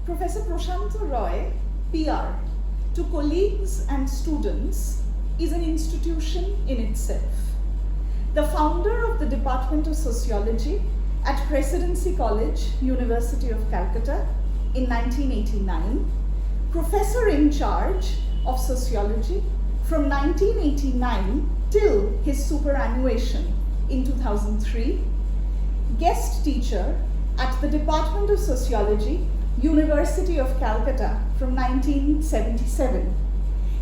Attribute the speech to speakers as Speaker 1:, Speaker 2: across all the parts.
Speaker 1: Professor Prasanta Ray, PR, to colleagues and students is an institution in itself. The founder of the Department of Sociology at Presidency College, University of Calcutta in 1989, professor in charge of sociology from 1989 till his superannuation in 2003, guest teacher at the Department of Sociology, University of Calcutta from 1977.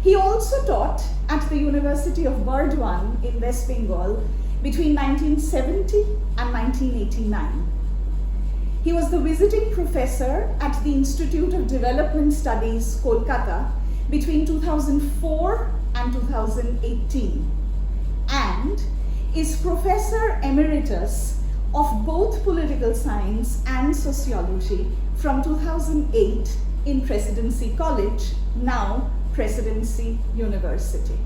Speaker 1: He also taught at the University of Burdwan in West Bengal between 1970 and 1989. He was the visiting professor at the Institute of Development Studies, Kolkata, between 2004 and 2018, and is Professor Emeritus of both Political Science and Sociology from 2008 in Presidency College, now Presidency University.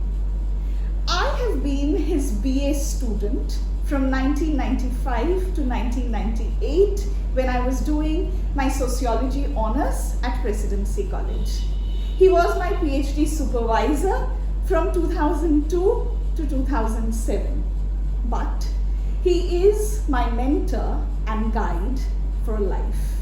Speaker 1: I have been his BA student from 1995 to 1998 when I was doing my sociology honors at Presidency College. He was my PhD supervisor from 2002 to 2007, but he is my mentor and guide for life.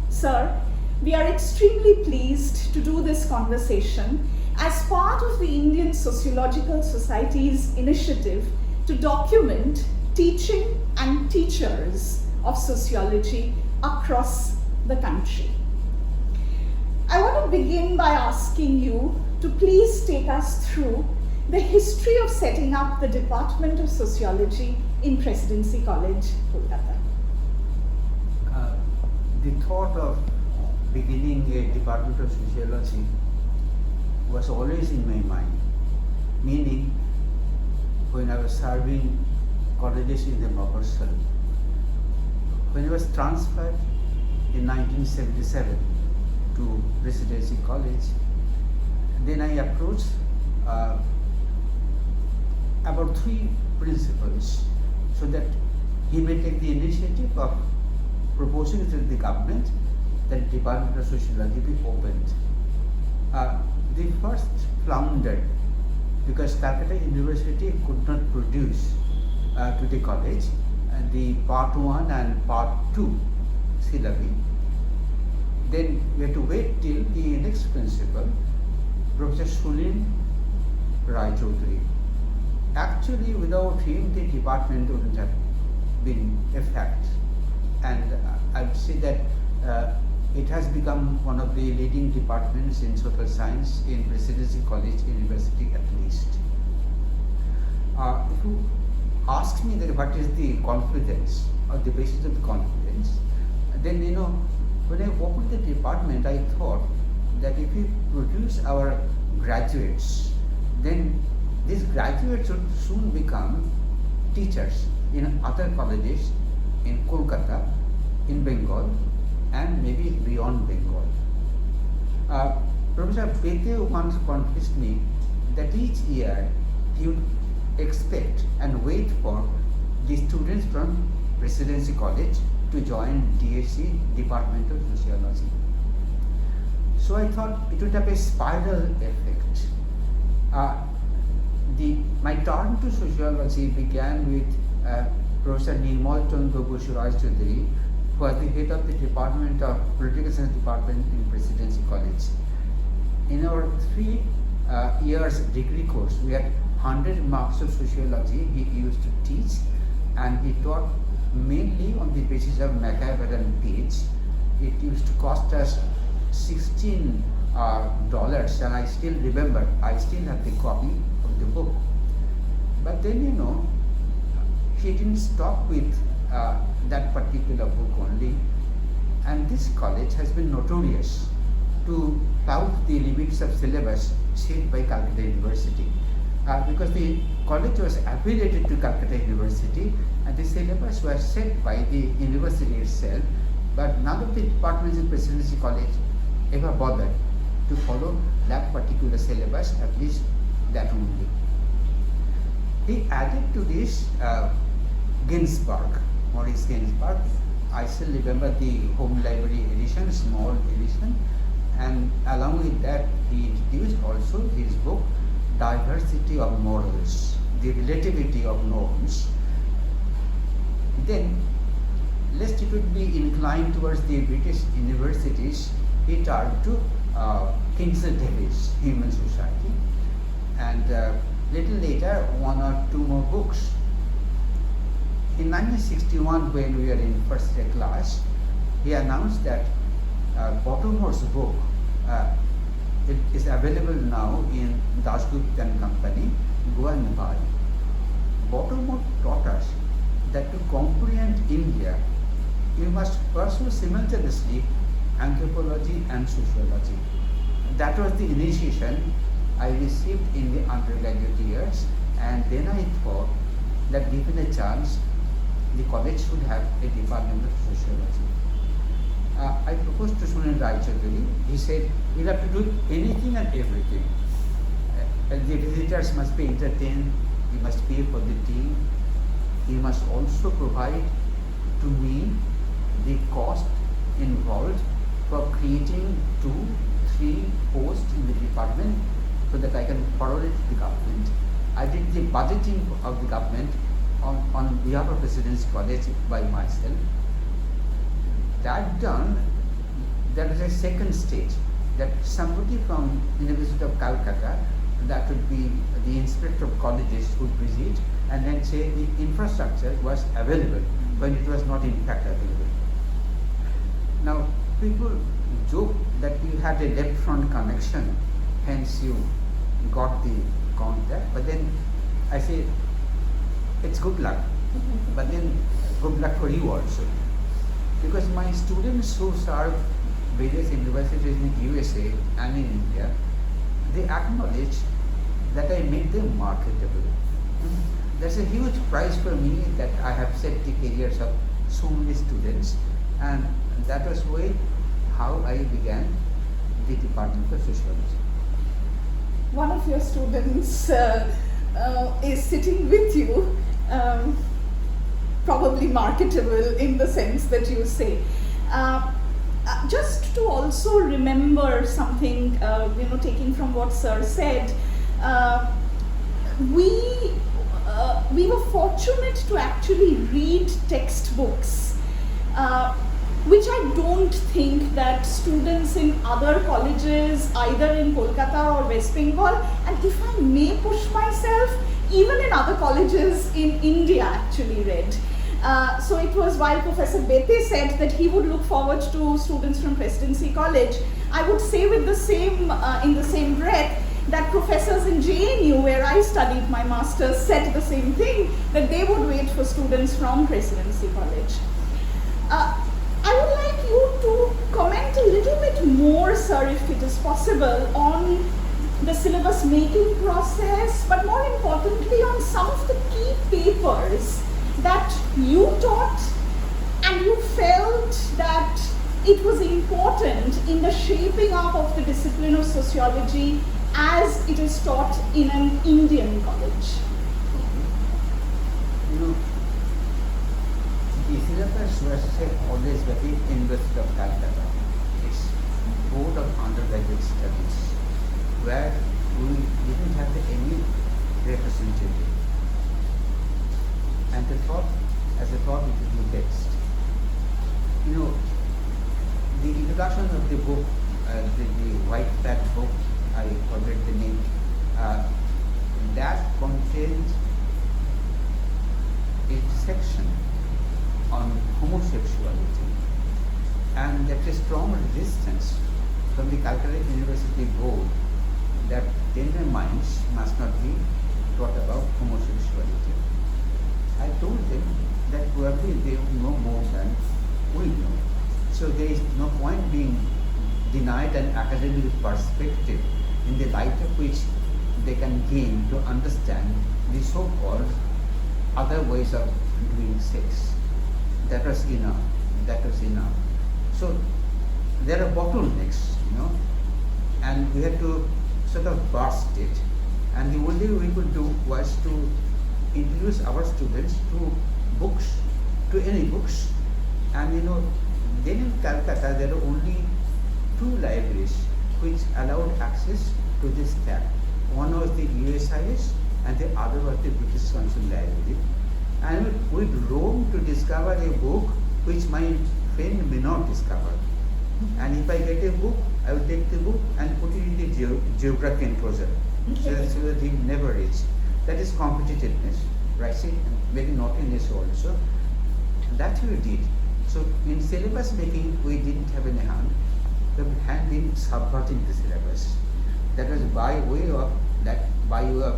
Speaker 1: Sir, we are extremely pleased to do this conversation as part of the Indian Sociological Society's initiative to document teaching and teachers of sociology across the country. I want to begin by asking you to please take us through the history of setting up the Department of Sociology in Presidency College, Kolkata.
Speaker 2: The thought of beginning a Department of Sociology was always in my mind, meaning when I was serving colleges in the Mafasal. When I was transferred in 1977 to Presidency College, then I approached about 3 principals so that he may take the initiative of proposing to the government that Department of Sociology be opened. The first floundered because Calcutta University could not produce to the college the part 1 and part 2 syllabi. Then we had to wait till the next principal, Professor Sulin Rai Chaudhary. Actually, without him, the department wouldn't have been a fact. And I would say that it has become one of the leading departments in social science in Presidency College University at least. If you ask me that what is the confidence or the basis of the confidence, then when I opened the department, I thought that if we produce our graduates, then these graduates should soon become teachers in other colleges in Kolkata, in Bengal, and maybe beyond Bengal. Professor Pete once convinced me that each year he would expect and wait for the students from Presidency College to join DSC, Department of Sociology. So I thought it would have a spiral effect. My turn to sociology began with Professor Nirmal Chandra Basu Rai Chaudhary, who was the head of the Department of Political Science Department in Presidency College. In our 3 years degree course, we had 100 marks of sociology he used to teach, and he taught mainly on the basis of Macabre and Page. It used to cost us $16, and I still remember, I still have the copy of the book. But then, he didn't stop with that particular book only, and this college has been notorious to flout the limits of syllabus set by Calcutta University. Because the college was affiliated to Calcutta University and the syllabus was set by the university itself, but none of the departments in Presidency College ever bothered to follow that particular syllabus, at least that only. He added to this Ginsberg, Maurice Ginsberg, I still remember the home library edition, small edition, and along with that he introduced also his book Diversity of Morals, the Relativity of Norms. Then, lest it would be inclined towards the British universities, he turned to Kingsley Davis, Human Society, and little later one or two more books. In 1961, when we were in first year class, he announced that Baltimore's book it is available now in Dasgupta and Company. Go and buy. Baltimore taught us that to comprehend India, you must pursue simultaneously anthropology and sociology. That was the initiation I received in the undergraduate years, and then I thought that given a chance, the college should have a department of sociology. I proposed to Sunil Rai Chaudhuri. He said, "We'll have to do anything and everything. The visitors must be entertained, you must pay for the tea, you must also provide to me the cost involved for creating 2-3 posts in the department so that I can forward it to the government." I did the budgeting of the government on behalf of Presidency College by myself. That done, there is a second stage, that somebody from University of Kolkata, that would be the inspector of colleges, would visit and then say the infrastructure was available when it was not in fact available. Now, people joke that you had a left front connection, hence you got the contact, but then I say, it's good luck, but then good luck for you also. Because my students who serve various universities in the USA and in India, they acknowledge that I make them marketable. That's a huge prize for me, that I have set the careers of so many students, and that was how I began the Department of Sociology.
Speaker 1: One of your students is sitting with you, probably marketable in the sense that you say. Just to also remember something, taking from what Sir said, we were fortunate to actually read textbooks, which I don't think that students in other colleges, either in Kolkata or West Bengal, and if I may push myself, even in other colleges in India actually read. So it was while Professor Bete said that he would look forward to students from Presidency College, I would say with the same, in the same breath, that professors in JNU, where I studied my master's, said the same thing, that they would wait for students from Presidency College. I would like you to comment a little bit more, sir, if it is possible, on the syllabus making process, but more importantly on some of the key papers that you taught and you felt that it was important in the shaping up of the discipline of sociology as it is taught in an Indian college.
Speaker 2: The syllabus was always by the University of Calcutta. It's Board of Undergraduate Studies, where we didn't have any representative. And the thought, as a thought, it would be best. The introduction of the book, the white fat book, I forget the name, that contains a section on homosexuality, and there is strong resistance from the Calcutta University Board that tender minds must not be taught about homosexuality. I told them that probably they know more than we know. So there is no point being denied an academic perspective in the light of which they can gain to understand the so-called other ways of doing sex. That was enough. So there are bottlenecks, and we had to sort of burst it. And the only way we could do was to introduce our students to books, to any books, And then in Calcutta there are only two libraries which allowed access to this tract. One was the USIS and the other was the British Council Library. And we roamed to discover a book which my friend may not discover. And if I get a book, I will take the book and put it in the geography enclosure so that he never reach. That is competitiveness, right? See, maybe naughtiness also. That we did. So in syllabus making, we didn't have any hand. The hand in subverting the syllabus. That was by way of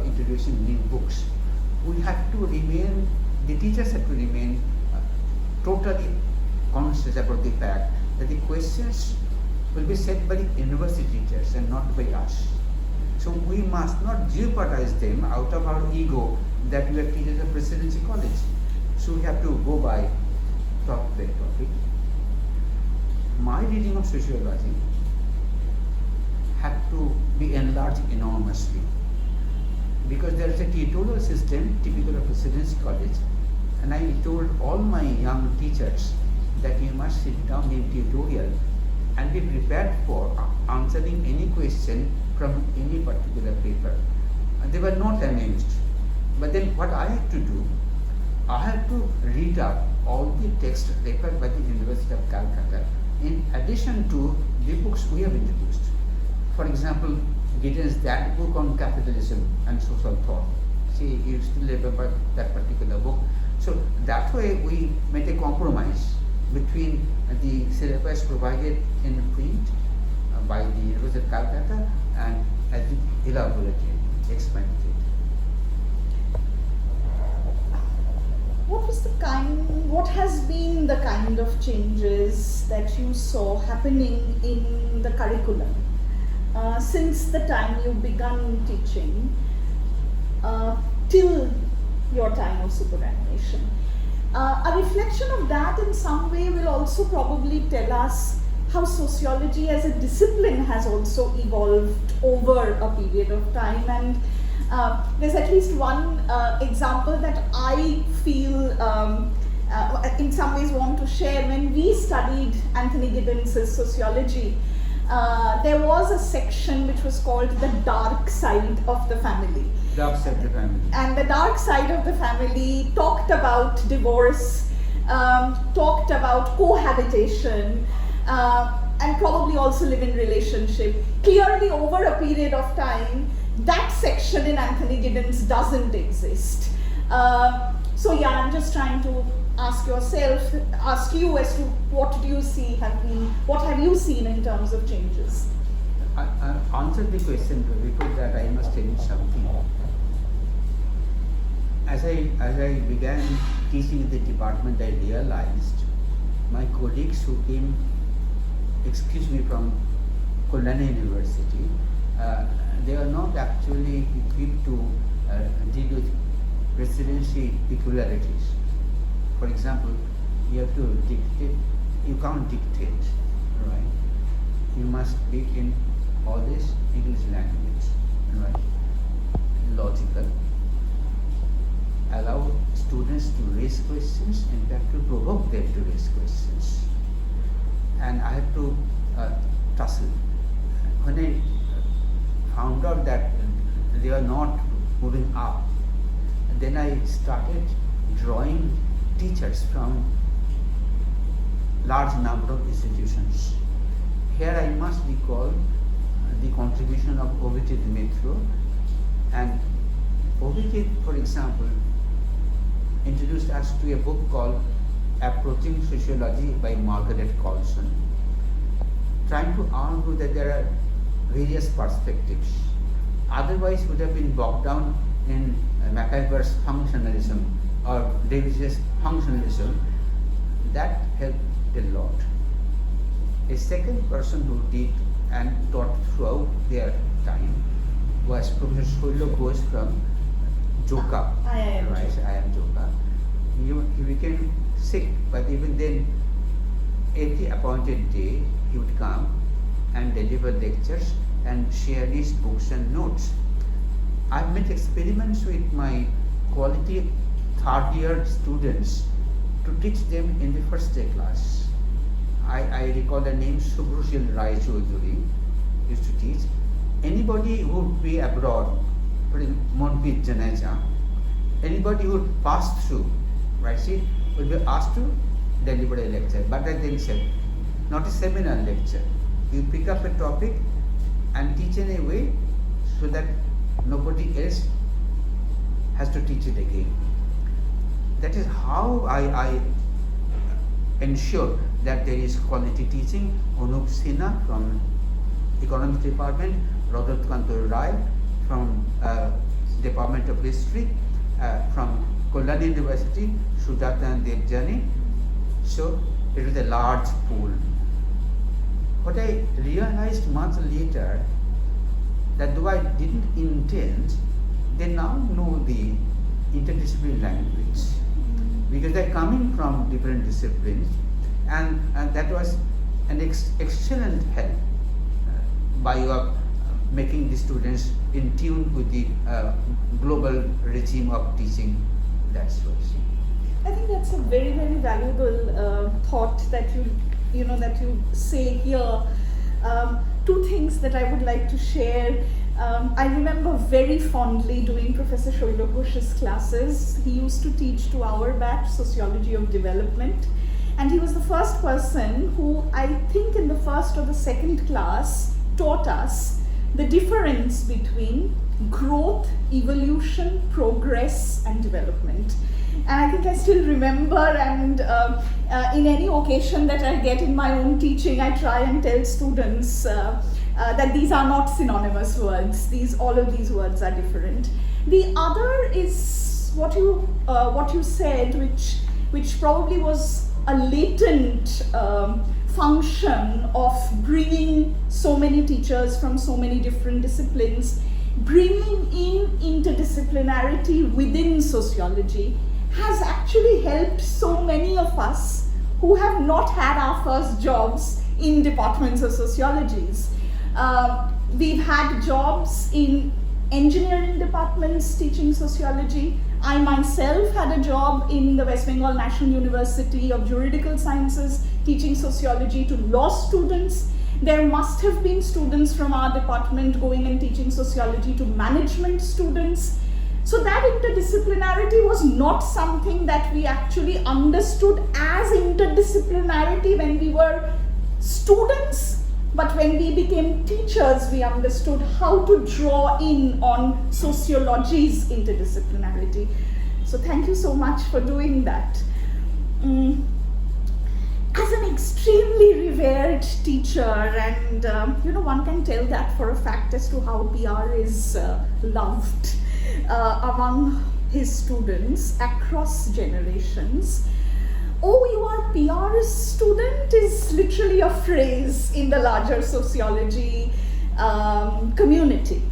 Speaker 2: introducing new books. We had to remain. The teachers had to remain totally conscious about the fact that the questions will be set by the university teachers and not by us. So we must not jeopardize them out of our ego that we are teachers of Presidency College. So we have to go by topic. My reading of sociology had to be enlarged enormously because there is a tutorial system typical of Presidency College, and I told all my young teachers that you must sit down in tutorial and be prepared for answering any question from any particular paper. And they were not amused. But then what I had to do, I had to read up all the text referred by the University of Calcutta in addition to the books we have introduced. For example, Giddens' that book on capitalism and social thought. See, you still remember that particular book. So that way we made a compromise between the syllabus provided in print by the University of Calcutta and as it elaborated, expanded.
Speaker 1: What has been the kind of changes that you saw happening in the curriculum since the time you began teaching till your time of superannuation? A reflection of that in some way will also probably tell us how sociology as a discipline has also evolved over a period of time, and there's at least one example that I feel in some ways want to share. When we studied Anthony Giddens' sociology, there was a section which was called the dark side of the family.
Speaker 2: Dark side of the family.
Speaker 1: And the dark side of the family talked about divorce, talked about cohabitation, and probably also live-in relationship. Clearly, over a period of time, that section in Anthony Giddens doesn't exist. So yeah, I'm just trying to ask you as to what do you see what have you seen in terms of changes?
Speaker 2: I answered the question, but before that I must tell you something. As I began teaching in the department, I realized my colleagues who came, from Kolkata University, they are not actually equipped to deal with presidency peculiarities. For example, you have to dictate, you can't dictate, right? You must speak in all this English language, right? Logical. Allow students to raise questions, in fact to provoke them to raise questions. And I have to tussle. When I found out that they are not moving up, then I started drawing teachers from large number of institutions. Here I must recall the contribution of Abhijit Mitra, and Abhijit, for example, introduced us to a book called Approaching Sociology by Margaret Colson, trying to argue that there are various perspectives. Otherwise would have been bogged down in MacIver's functionalism or Davis's functionalism. That helped a lot. A second person who did and taught throughout their time was Professor Shullo Ghosh from Joka.
Speaker 1: I am
Speaker 2: Joka. He became sick, but even then, every appointed day, he would come and deliver lectures and share his books and notes. I've made experiments with my quality third year students to teach them in the first day class. I recall the name Subrushil Rai Chaudhuri used to teach. Anybody who would be abroad, Monpit Janeja, anybody who would pass through, right, see, would be asked to deliver a lecture, but then said, not a seminar lecture. You pick up a topic and teach in a way so that nobody else has to teach it again. That is how I ensure that there is quality teaching. Anup Sinha from Economics Department, Rodot Kantor Rai from Department of History, from Kolkata University, Sujata and Devjani. So it was a large pool. What I realized months later, that though I didn't intend, they now know the interdisciplinary language, because they're coming from different disciplines, and that was an excellent help by making the students in tune with the global regime of teaching. That's what I see.
Speaker 1: I think that's a very, very valuable thought that that you say here. Two things that I would like to share. I remember very fondly doing Professor Shoilo Ghosh's classes. He used to teach to our batch Sociology of Development, and he was the first person who, I think in the first or the second class, taught us the difference between growth, evolution, progress and development. And I think I still remember, and in any occasion that I get in my own teaching, I try and tell students that these are not synonymous words. All of these words are different. The other is what you said, which probably was a latent function of bringing so many teachers from so many different disciplines, bringing in interdisciplinarity within sociology has actually helped so many of us who have not had our first jobs in departments of sociologies. We've had jobs in engineering departments teaching sociology. I myself had a job in the West Bengal National University of Juridical Sciences teaching sociology to law students. There must have been students from our department going and teaching sociology to management students. So that interdisciplinarity was not something that we actually understood as interdisciplinarity when we were students, but when we became teachers, we understood how to draw in on sociology's interdisciplinarity. So thank you so much for doing that. As an extremely revered teacher, and one can tell that for a fact as to how PR is loved among his students across generations. Oh, you are PR's student is literally a phrase in the larger sociology community.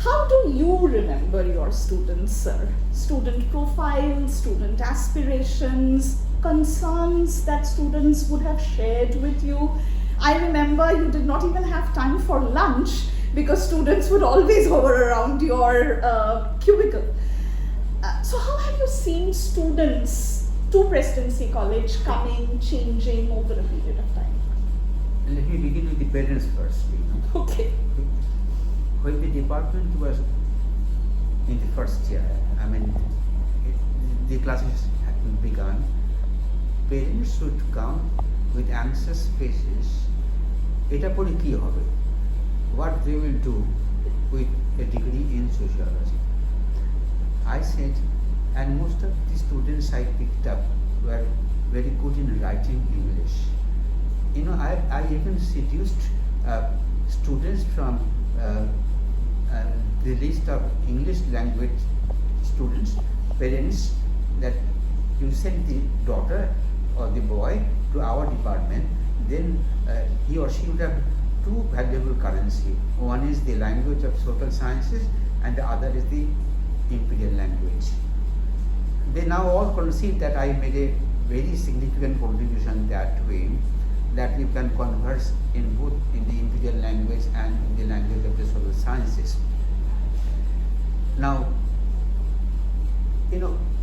Speaker 1: How do you remember your students, sir? Student profiles, student aspirations, concerns that students would have shared with you. I remember you did not even have time for lunch because students would always hover around your cubicle. So how have you seen students to Presidency College coming, changing over a period of time?
Speaker 2: Let me begin with the parents first.
Speaker 1: Okay.
Speaker 2: When the department was in the first year, the classes had begun, parents would come with anxious faces. Eta pore ki hobe? What they will do with a degree in sociology. I said, and most of the students I picked up were very good in writing English. I even seduced students from the list of English language students, parents, that you send the daughter or the boy to our department, then he or she would have two valuable currency. One is the language of social sciences and the other is the imperial language. They now all concede that I made a very significant contribution that way, that you can converse in both in the imperial language and in the language of the social sciences. Now,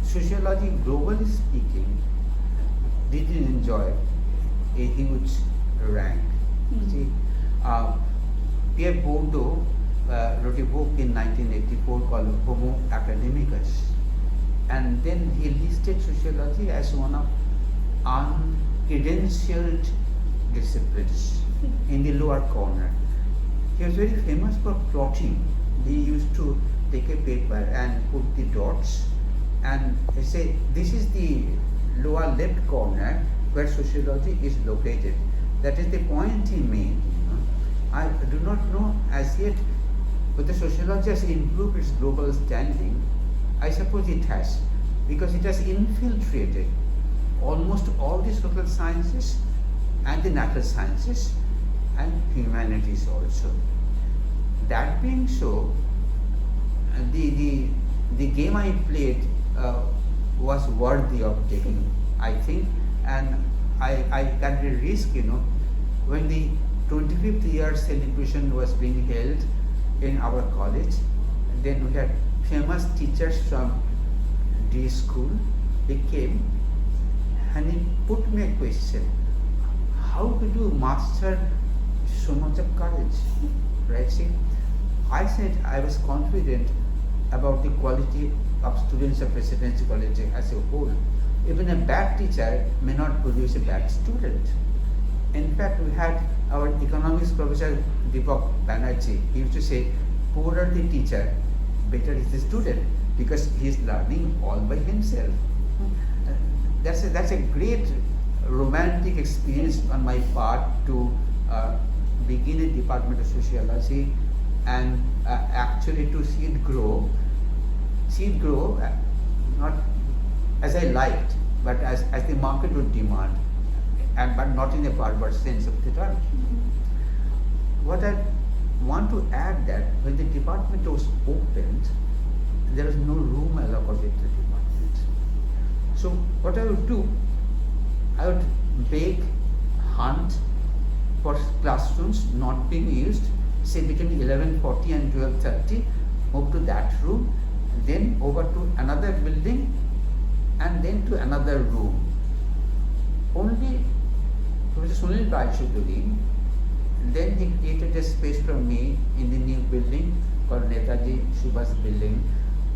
Speaker 2: sociology, globally speaking, didn't enjoy a huge rank. See, Pierre Bourdieu wrote a book in 1984 called Homo Academicus, and then he listed sociology as one of uncredentialed disciplines in the lower corner. He was very famous for plotting. He used to take a paper and put the dots and say, this is the lower left corner where sociology is located. That is the point he made. I do not know as yet whether sociology has improved its global standing. I suppose it has, because it has infiltrated almost all the social sciences and the natural sciences and humanities also. That being so, the game I played was worthy of taking, I think, and I got a risk, when the 25th year celebration was being held in our college. Then we had famous teachers from D school. They came and he put me a question: how did you master so much of courage? Right? See, I said I was confident about the quality of students of Presidency College as a whole. Even a bad teacher may not produce a bad student. In fact, we had our economics professor Deepak Banerjee. He used to say, poorer the teacher, better is the student, because he is learning all by himself. That's a great romantic experience on my part to begin a department of sociology and actually to see it grow, not as I liked, but as the market would demand, but not in a barbarous sense of the term. What I want to add that when the department was opened, there was no room allocated to the department. So what I would do, I would beg, hunt for classrooms not being used, say between 11:40 and 12:30, move to that room, then over to another building, and then to another room. Only Professor Sunil Rajshuduri, then he created a space for me in the new building called Netaji Subhas building.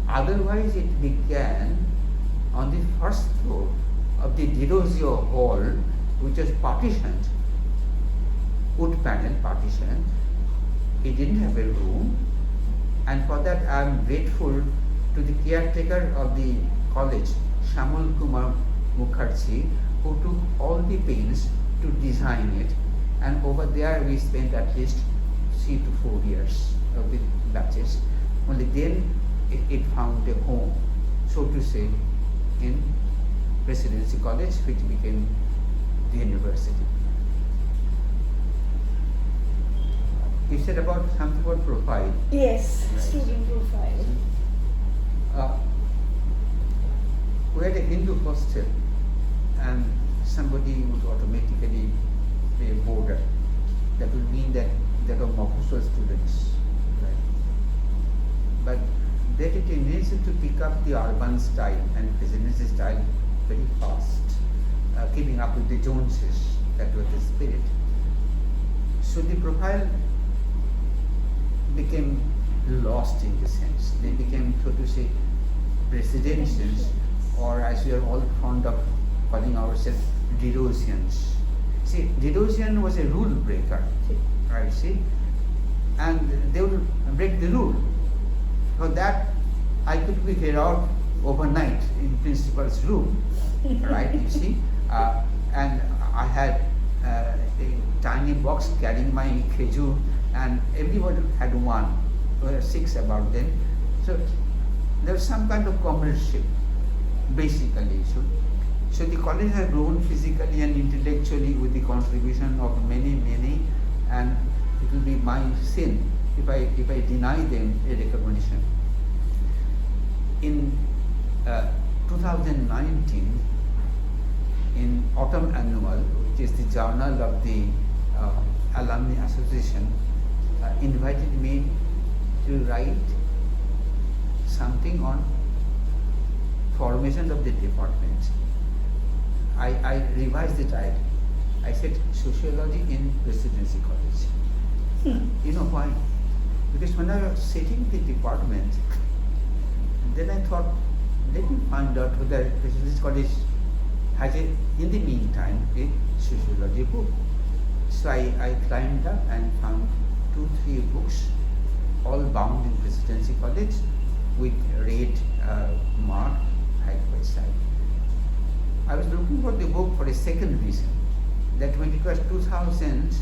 Speaker 2: Otherwise, it began on the first floor of the Dirozio hall, which was partitioned, wood panel partition. He didn't have a room, and for that I am grateful to the caretaker of the college, Shamul Kumar Mukherjee, who took all the pains to design it. And over there we spent at least 3 to 4 years of the batches. Only then it found a home, so to say, in Presidency College, which became the university. You said about something about profile.
Speaker 1: Yes,
Speaker 2: Right.
Speaker 1: student profile.
Speaker 2: We had a Hindu hostel, and somebody would automatically play a border. That would mean that there were Mofusal students, right? But they had a tendency to pick up the urban style and Presidency style very fast, keeping up with the Joneses. That was the spirit. So the profile became lost in the sense. They became, so to say, presidentians, or as we are all fond of calling ourselves, Derosians. See, Derosian was a rule breaker, right? See, and they would break the rule. For that, I could be here out overnight in principal's room, right? You see, and I had a tiny box carrying my khejur, and everybody had one. There were 6 about them. So there was some kind of comradeship, basically. So the college has grown physically and intellectually with the contribution of many, and it will be my sin if I deny them a recognition. In 2019, in Autumn Annual, which is the journal of the Alumni Association, invited me to write something on formation of the department. I revised the title. I said Sociology in Presidency College. You know why? Because when I was setting the department, then I thought, let me find out whether Presidency College has in the meantime, a sociology book. So I climbed up and found 2-3 books, all bound in Presidency College with red mark side by side. I was looking for the book for a second reason, that when it was 2000,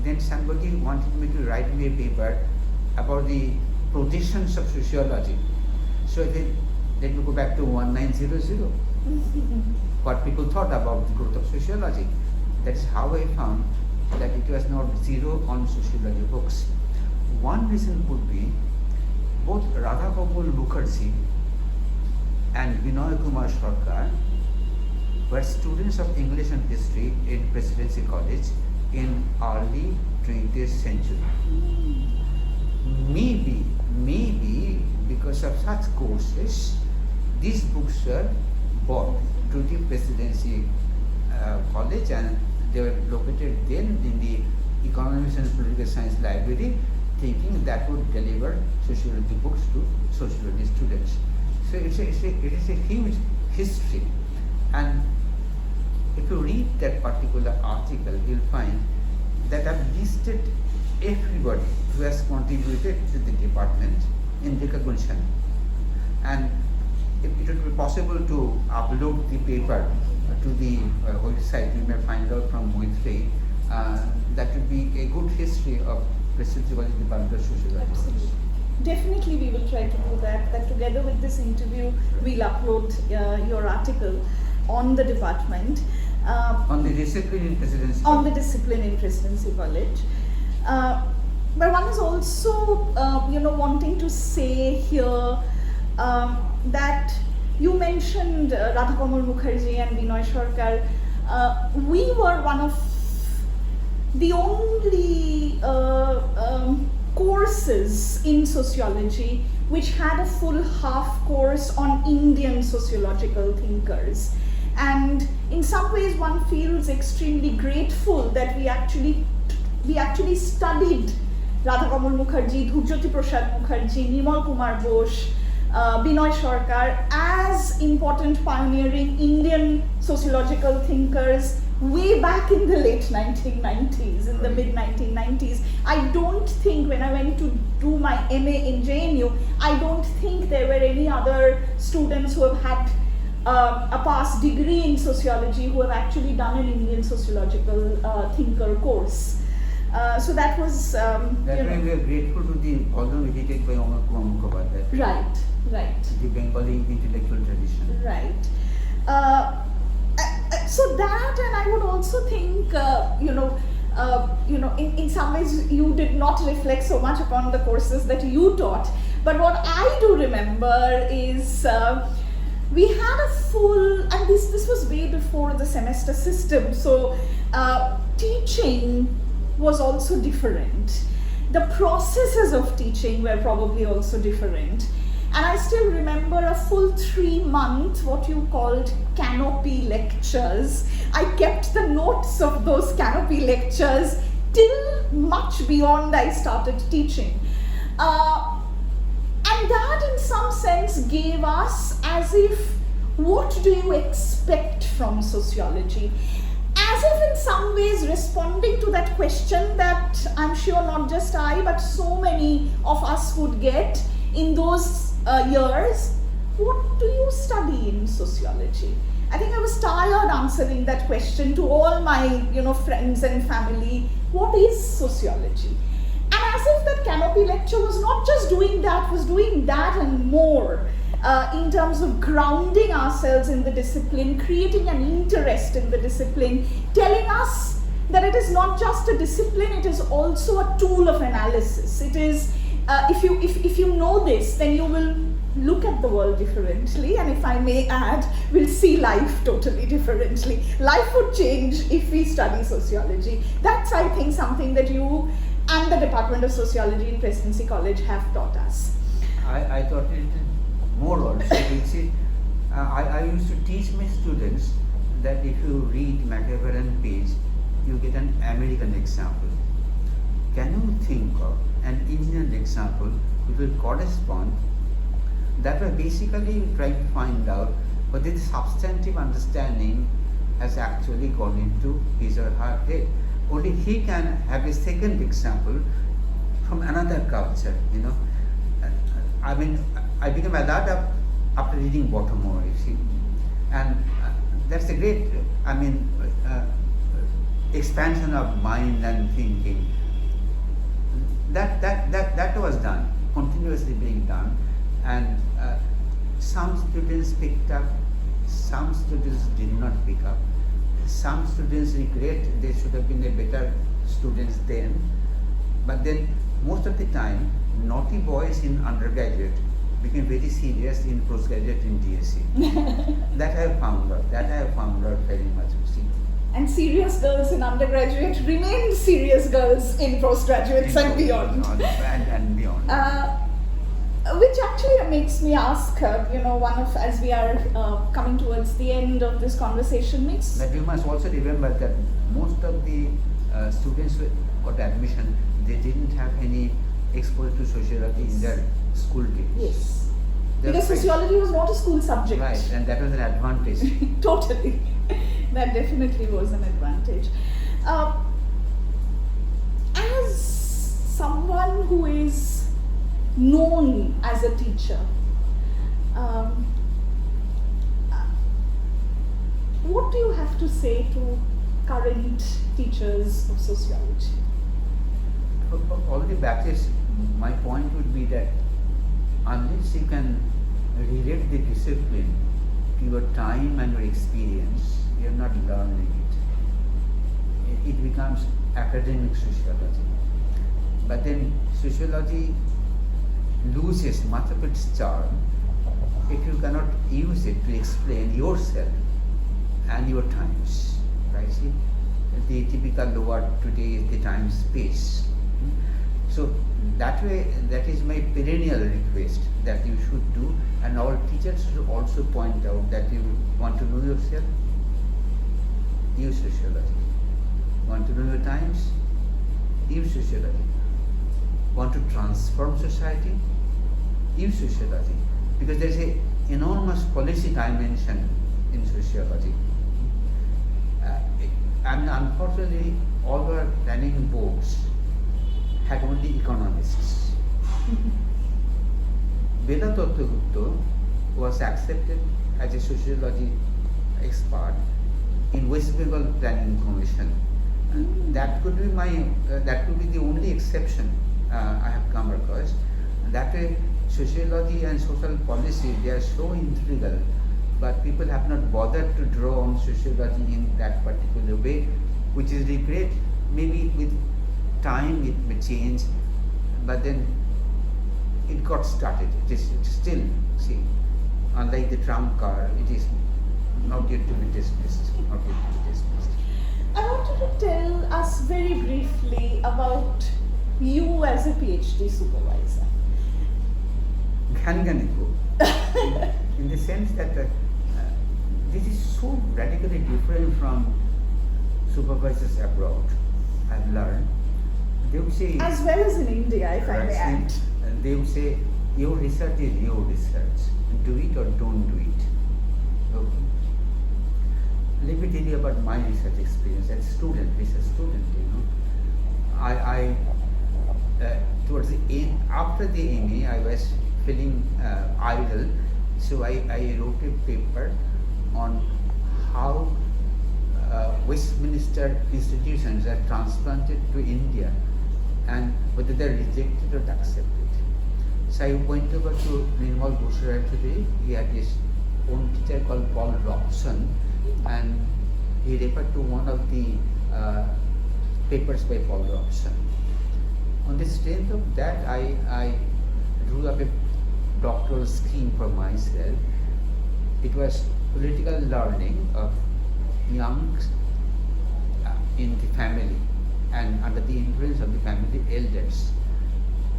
Speaker 2: then somebody wanted me to write me a paper about the projections of sociology. So I said, let me go back to 1900, what people thought about the growth of sociology. That's how I found that it was not zero on sociology books. One reason could be both Radha Kamal Mukherjee and Binoy Kumar Sarkar were students of English and history in Presidency College in early 20th century. Maybe because of such courses, these books were bought to the Presidency College, and they were located then in the Economics and Political Science Library, thinking that would deliver sociology books to sociology students. So it is a huge history, and if you read that particular article, you'll find that I've listed everybody who has contributed to the department in recognition. And if it would be possible to upload the paper to the website, you may find out from Moitre, that would be a good history of Presidency College Department of Sociology.
Speaker 1: Absolutely. Definitely we will try to do that together with this interview, we'll upload your article on the department.
Speaker 2: On the discipline in Presidency
Speaker 1: College. On the discipline in Presidency College. But one is also, wanting to say here that you mentioned Radha Kamal Mukherjee and Binoy Sarkar. We were one of the only courses in sociology which had a full half course on Indian sociological thinkers. And in some ways one feels extremely grateful that we actually studied Radha Kamal Mukherjee, Dhurjyoti Prasad Mukherjee, Nimal Kumar Bose, Binoy Sarkar as important pioneering Indian sociological thinkers way back in the late 1990s, in the mid 1990s. I don't think, when I went to do my MA in JNU, I don't think there were any other students who have had a past degree in sociology who have actually done an Indian sociological thinker course. So that was,
Speaker 2: That's why we are grateful to the volume edited by Omar Kumar Mukhopadhyay.
Speaker 1: Right.
Speaker 2: The Bengali intellectual tradition.
Speaker 1: Right. So that, and I would also think, in some ways you did not reflect so much upon the courses that you taught. But what I do remember is we had a full, and this was way before the semester system, so teaching was also different. The processes of teaching were probably also different. And I still remember a full 3-month, what you called canopy lectures. I kept the notes of those canopy lectures till much beyond I started teaching. And that in some sense gave us as if, what do you expect from sociology? As if in some ways responding to that question that I'm sure not just I, but so many of us would get in those years, what do you study in sociology? I think I was tired answering that question to all my friends and family. What is sociology? And as if that canopy lecture was not just doing that, was doing that and more in terms of grounding ourselves in the discipline, creating an interest in the discipline, telling us that it is not just a discipline, it is also a tool of analysis. It is, if you know this, then you will look at the world differently, and if I may add, we'll see life totally differently. Life would change if we study sociology. That's, I think, something that you and the Department of Sociology in Presidency College have taught us.
Speaker 2: I thought it more also. I used to teach my students that if you read Machiavellian page, you get an American example. Can you think of an Indian example which will correspond? That was basically trying to find out whether the substantive understanding has actually gone into his or her head. Only he can have a second example from another culture, you know. I mean, I became alert up after reading Baltimore, you see. And that's a great, expansion of mind and thinking. That was done, continuously being done. And some students picked up, some students did not pick up. Some students regret they should have been a better students then. But then most of the time, naughty boys in undergraduate became very serious in postgraduate in DSC. That I have found out. Very much. See.
Speaker 1: And serious girls in undergraduate remain serious girls in postgraduates and beyond.
Speaker 2: And beyond.
Speaker 1: Which actually makes me ask, as we are coming towards the end of this conversation,
Speaker 2: But you must also remember that most of the students who got admission, they didn't have any exposure to sociology in their school days.
Speaker 1: Yes. Because sociology was not a school subject.
Speaker 2: Right, and that was an advantage.
Speaker 1: Totally. That definitely was an advantage. As someone who is known as a teacher, what do you have to say to current teachers of sociology?
Speaker 2: Already back is, my point would be that unless you can relate the discipline to your time and your experience, you are not learning it. It becomes academic sociology. But then sociology loses much of its charm if you cannot use it to explain yourself and your times. Right? See, the typical word today is the time space. So that way, that is my perennial request that you should do, and all teachers should also point out that you want to know yourself, use sociology. Want to know your times, use sociology. Want to transform society, use sociology. Because there is an enormous policy dimension in sociology. And unfortunately, all our planning boards had only economists. Veda Gupta was accepted as a sociology expert in West Bengal Planning Commission. That could be the only exception I have come across. That way, sociology and social policy, they are so integral, but people have not bothered to draw on sociology in that particular way, which is regret. Maybe with time it may change, but then it got started. It is still, see, unlike the tram car, it is not yet to be dismissed.
Speaker 1: I wanted to tell us very briefly about you as a PhD supervisor.
Speaker 2: In the sense that this is so radically different from supervisors abroad. I've learned. They would say,
Speaker 1: as well as in India, if I may add.
Speaker 2: They would say, your research is your research. Do it or don't do it. Okay. Let me tell you about my research experience as a student, I towards the end, after the MA, I was feeling idle, so I wrote a paper on how Westminster institutions are transplanted to India and whether they are rejected or accepted. So I went over to Nirmal Bhusharai today. He had his own teacher called Paul Robson, and he referred to one of the papers by Paul Robson. On the strength of that, I drew up a doctoral scheme for myself. It was political learning of young in the family and under the influence of the family elders.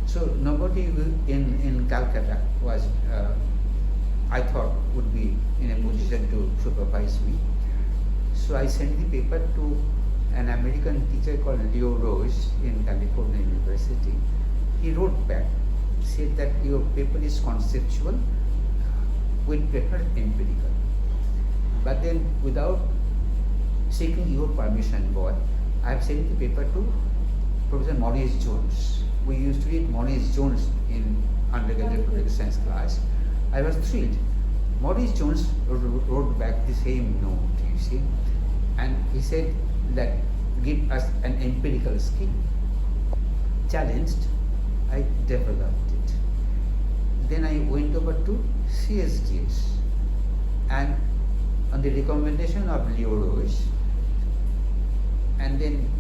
Speaker 2: So nobody in Calcutta was, I thought, would be in a position to supervise me. So I sent the paper to an American teacher called Leo Rose in California University. He wrote back, said that your paper is conceptual, we prefer empirical. But then without seeking your permission, boy, I have sent the paper to Professor Maurice Jones. We used to read Maurice Jones in undergraduate political science class. I was thrilled. Maurice Jones wrote back the same note, you see, and he said that give us an empirical scheme. Challenged, I developed it. Then I went over to CSDS, and on the recommendation of Leo Rose, and then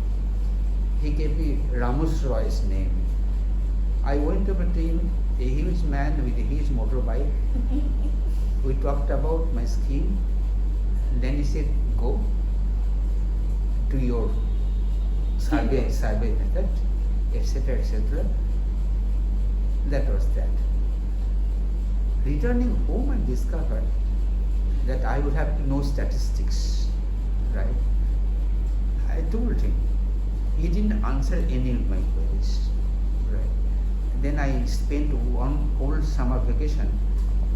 Speaker 2: he gave me Ramus Roy's name. I went over to him, a huge man with a huge motorbike. We talked about my scheme, and then he said, go to your survey method, etc., etc. That was that. Returning home, I discovered that I would have to know statistics, right? I told him. He didn't answer any of my queries, right? Then I spent one whole summer vacation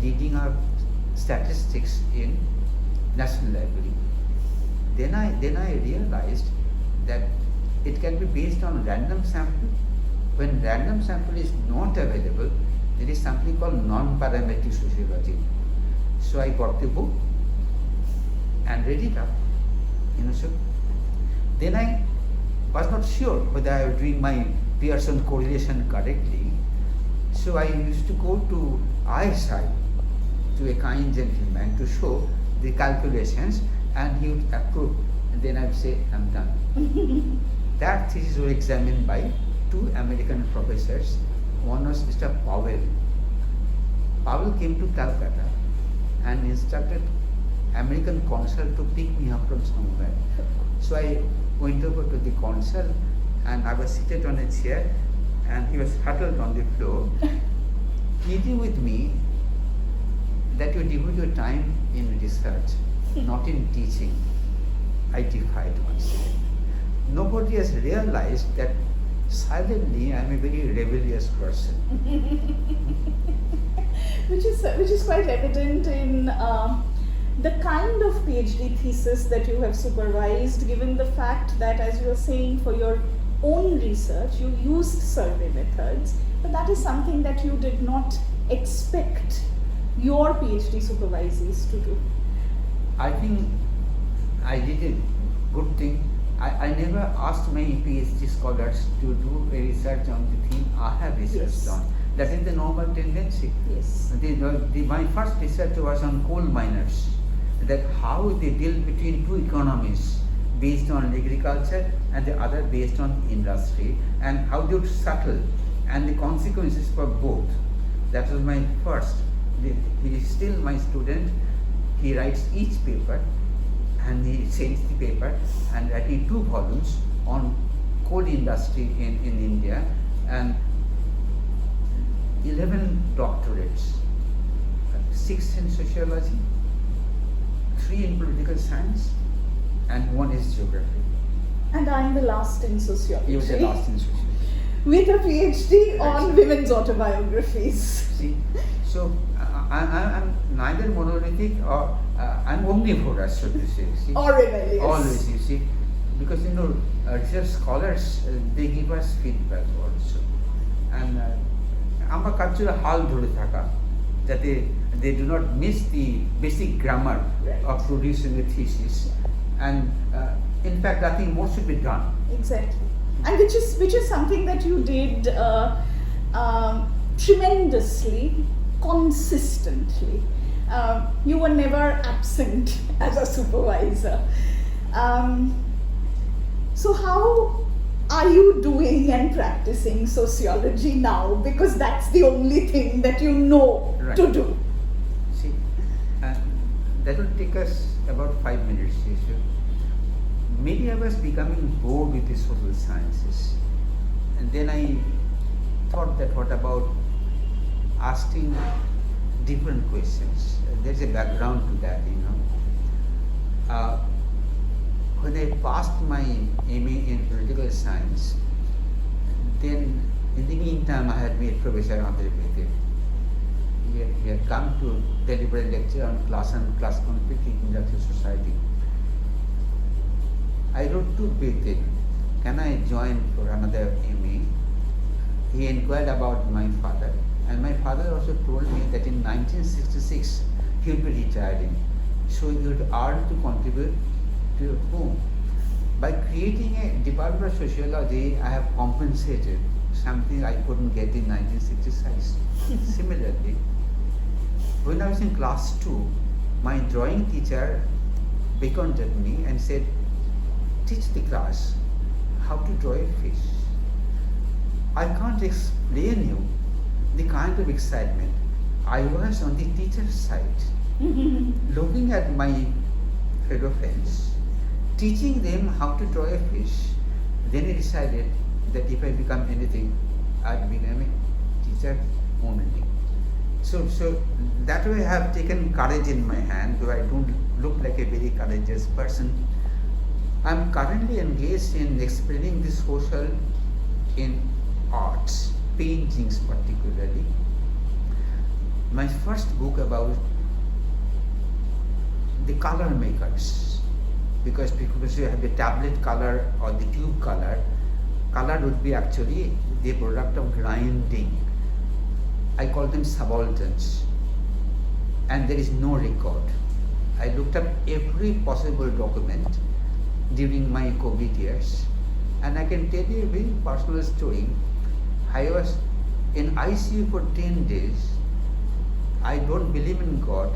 Speaker 2: reading up statistics in National Library. Then I realized that it can be based on random sample. When random sample is not available, there is something called non-parametric sociology. So I bought the book and read it up. So then I was not sure whether I was doing my Pearson correlation correctly. So I used to go to ISI, to a kind gentleman, to show the calculations, and he would approve, and then I would say, I'm done. That thesis was examined by two American professors. One was Mr. Powell. Powell came to Kolkata and instructed American consul to pick me up from somewhere. So I went over to the consul, and I was seated on a chair, and he was huddled on the floor, pleading with me that you devote your time in research, not in teaching. I defied myself. Nobody has realized that silently I am a very rebellious person.
Speaker 1: which is quite evident in the kind of PhD thesis that you have supervised, given the fact that, as you were saying, for your own research you used survey methods, but that is something that you did not expect your PhD supervisees to do.
Speaker 2: I think I did a good thing. I never asked my PhD scholars to do a research on the theme I have researched on. That is the normal tendency.
Speaker 1: Yes.
Speaker 2: My first research was on coal miners, that how they deal between two economies based on agriculture and the other based on industry, and how they would settle and the consequences for both. That was my first. He is still my student. He writes each paper, and he sends the paper, and writing 2 volumes on coal industry in India, and 11 doctorates, 6 in sociology, 3 in political science, and 1 is geography.
Speaker 1: And I'm the last in sociology.
Speaker 2: You were the last in sociology.
Speaker 1: With a PhD on women's autobiographies.
Speaker 2: See, so I'm neither monolithic or I'm omnivorous, so to say. See?
Speaker 1: Or rebellious.
Speaker 2: Always, you see, because research scholars they give us feedback also, and our cultural hal dhore thaka, that they do not miss the basic grammar of producing a thesis, and in fact, I think more should be done.
Speaker 1: Exactly, and which is something that you did tremendously, consistently. You were never absent as a supervisor. So how are you doing and practicing sociology now? Because that's the only thing that you know to do.
Speaker 2: See, that will take us about 5 minutes. Maybe I was becoming bored with the social sciences, and then I thought that what about asking different questions. There's a background to that, when I passed my MA in Political Science, then in the meantime I had met Professor Ray. He had come to deliver a lecture on class conflict in industrial society. I wrote to Bete, can I join for another MA? He inquired about my father, and my father also told me that in 1966 he would be retiring. So he would earn to contribute to your home. By creating a department of sociology, I have compensated something I couldn't get in 1966. Similarly, when I was in class 2, my drawing teacher beckoned at me and said, teach the class how to draw a fish. I can't explain you the kind of excitement I was on the teacher's side, looking at my fellow friends, teaching them how to draw a fish. Then I decided that if I become anything, I'd become a teacher only. So that way I have taken courage in my hand, though I don't look like a very courageous person. I'm currently engaged in explaining the social in arts, paintings particularly. My first book about the color makers, because you have the tablet color or the tube color, color would be actually the product of grinding. I call them subalterns, and there is no record. I looked up every possible document during my COVID years, and I can tell you a very personal story. I was in ICU for 10 days. I don't believe in God,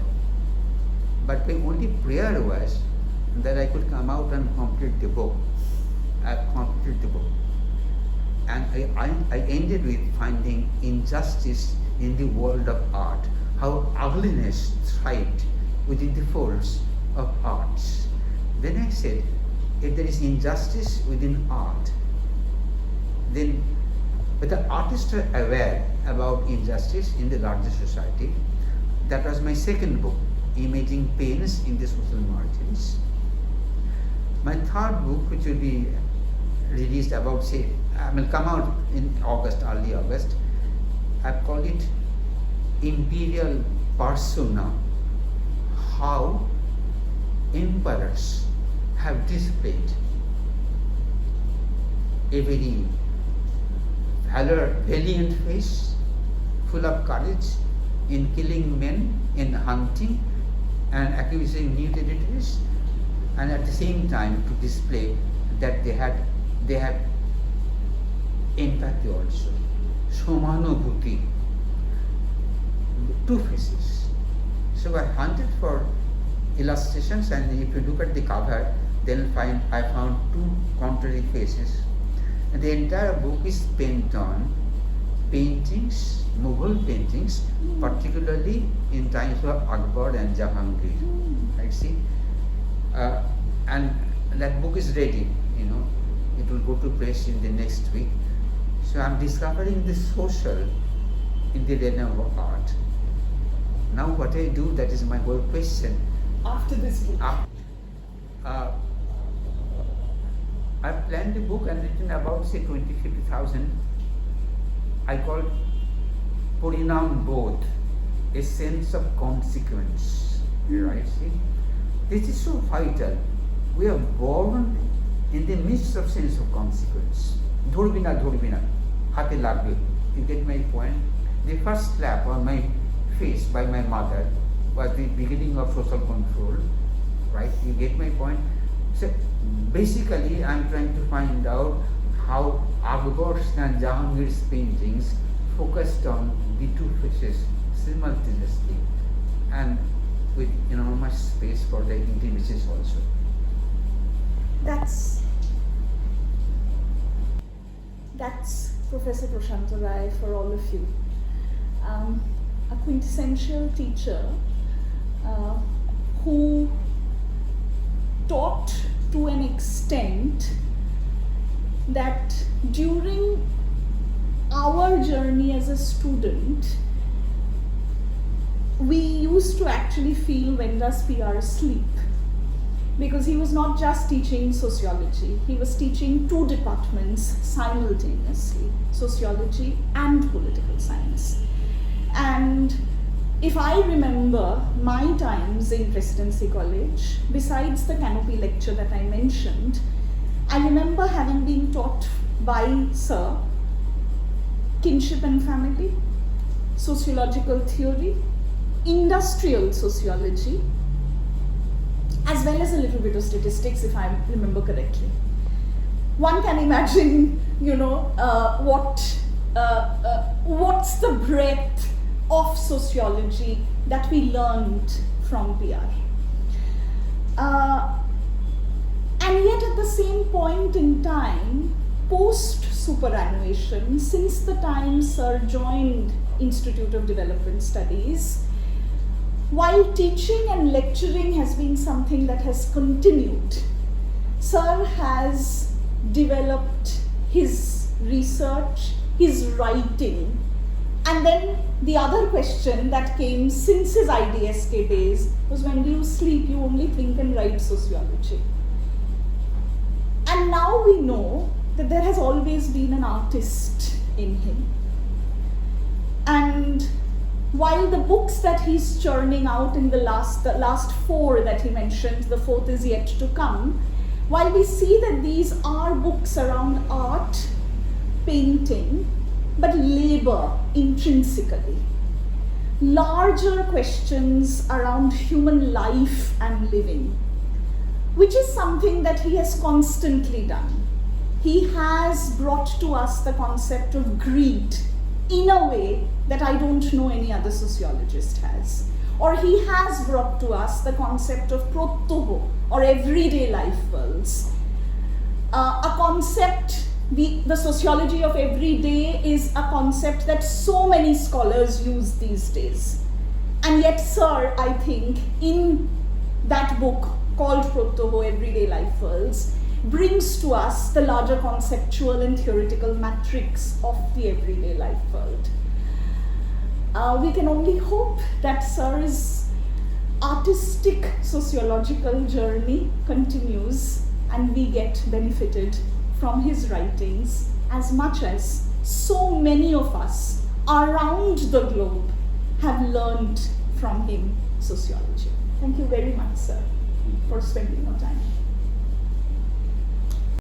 Speaker 2: but my only prayer was that I could come out and complete the book. I completed the book. And I ended with finding injustice in the world of art, how ugliness thrived within the folds of arts. Then I said, if there is injustice within art, then but the artists are aware about injustice in the larger society. That was my second book, Imaging Pains in the Social Margins. My third book, which will be released about, will come out in August, early August. I've called it Imperial Persona, how emperors have displayed a very valiant face, full of courage in killing men, in hunting and accusing new territories, and at the same time to display that they had empathy also, somanubhuti, two faces. So I hunted for illustrations, and if you look at the cover, then I found two contrary faces. And the entire book is spent on paintings, Mughal paintings, particularly in times of Akbar and Jahangir. I see, and that book is ready. It will go to press in the next week. So I'm discovering the social in the realm of art. Now what I do, that is my whole question.
Speaker 1: After this book?
Speaker 2: I've planned a book and written about, say, 50,000. I call Parinam Bodh, a sense of consequence. Right? See? This is so vital. We are born in the midst of sense of consequence. Dhurbina, hate lagbe. You get my point? The first slap on my face by my mother was the beginning of social control. Right? You get my point? So basically, I'm trying to find out how Akbar's and Jahangir's paintings focused on the two faces simultaneously and with enormous space for the intimacies also.
Speaker 1: That's Professor Prasanta Ray for all of you. A quintessential teacher who taught to an extent that during our journey as a student, we used to actually feel when does PR sleep. because he was not just teaching sociology, he was teaching two departments simultaneously, sociology and political science. And if I remember my times in Presidency College, besides the canopy lecture that I mentioned, I remember having been taught by Sir kinship and family, sociological theory, industrial sociology, as well as a little bit of statistics, if I remember correctly. One can imagine, what's the breadth of sociology that we learned from PR. And yet at the same point in time, post-superannuation, since the time Sir joined Institute of Development Studies, while teaching and lecturing has been something that has continued, Sir has developed his research, his writing, and then the other question that came since his IDSK days was, when do you sleep? You only think and write sociology. And now we know that there has always been an artist in him. And while the books that he's churning out in the last four that he mentioned, the fourth is yet to come, while we see that these are books around art, painting, but labor intrinsically, larger questions around human life and living, which is something that he has constantly done. He has brought to us the concept of greed in a way that I don't know any other sociologist has. Or he has brought to us the concept of protoho, or everyday life worlds. A concept, the sociology of everyday is a concept that so many scholars use these days. And yet Sir, I think, in that book called Protoho, Everyday Life Worlds, brings to us the larger conceptual and theoretical matrix of the everyday life world. We can only hope that Sir's artistic sociological journey continues and we get benefited from his writings as much as so many of us around the globe have learned from him sociology. Thank you very much, Sir, for spending your time.